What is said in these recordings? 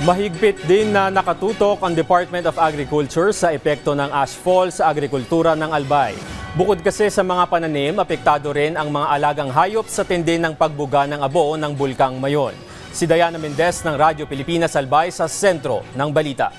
Mahigpit din na nakatutok ang Department of Agriculture sa epekto ng ashfall sa agrikultura ng Albay. Bukod kasi sa mga pananim, apektado rin ang mga alagang hayop sa tindi ng pagbuga ng abo ng Bulkang Mayon. Si Diana Mendez ng Radyo Pilipinas Albay sa sentro ng balita.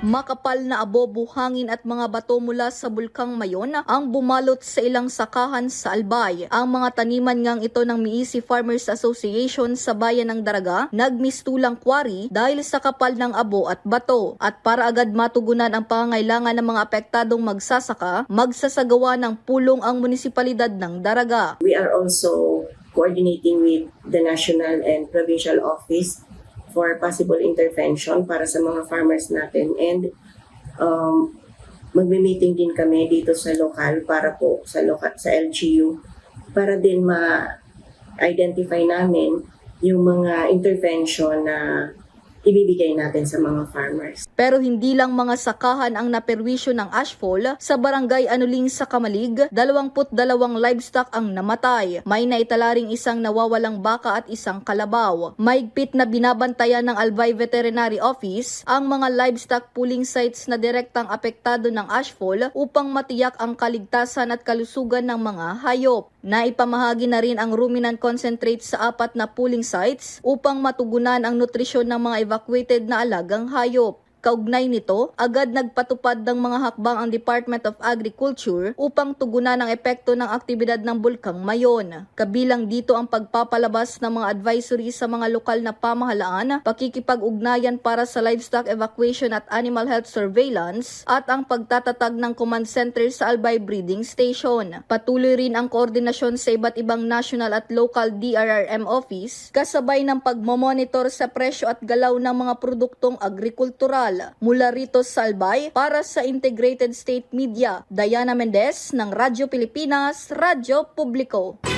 Makapal na abo, buhangin at mga bato mula sa Bulkang Mayon ang bumalot sa ilang sakahan sa Albay. Ang mga taniman ngang ito ng Miisi Farmers Association sa bayan ng Daraga nagmistulang kwari dahil sa kapal ng abo at bato. At para agad matugunan ang pangangailangan ng mga apektadong magsasaka, magsasagawa ng pulong ang munisipalidad ng Daraga. We are also coordinating with the national and provincial office for possible intervention para sa mga farmers natin, and magme-meeting din kami dito sa lokal para po sa LGU para din ma-identify namin yung mga intervention na ibibigay natin sa mga farmers. Pero hindi lang mga sakahan ang naperwisyo ng ashfall. Sa barangay Anuling sa Kamalig, 22 livestock ang namatay. May naitala ring isang nawawalang baka at isang kalabaw. Mahigpit na binabantayan ng Albay Veterinary Office ang mga livestock pooling sites na direktang apektado ng ashfall upang matiyak ang kaligtasan at kalusugan ng mga hayop. Naipamahagi na rin ang ruminant concentrate sa 4 na pooling sites upang matugunan ang nutrisyon ng mga evacuated na alagang hayop. Kaugnay nito, agad nagpatupad ng mga hakbang ang Department of Agriculture upang tugunan ang epekto ng aktibidad ng Bulkang Mayon. Kabilang dito ang pagpapalabas ng mga advisory sa mga lokal na pamahalaan, pakikipag-ugnayan para sa livestock evacuation at animal health surveillance, at ang pagtatatag ng command center sa Albay Breeding Station. Patuloy rin ang koordinasyon sa iba't ibang national at local DRRM office, kasabay ng pagmomonitor sa presyo at galaw ng mga produktong agrikultural. Mula rito sa Albay, para sa Integrated State Media, Diana Mendez ng Radyo Pilipinas, Radyo Publiko.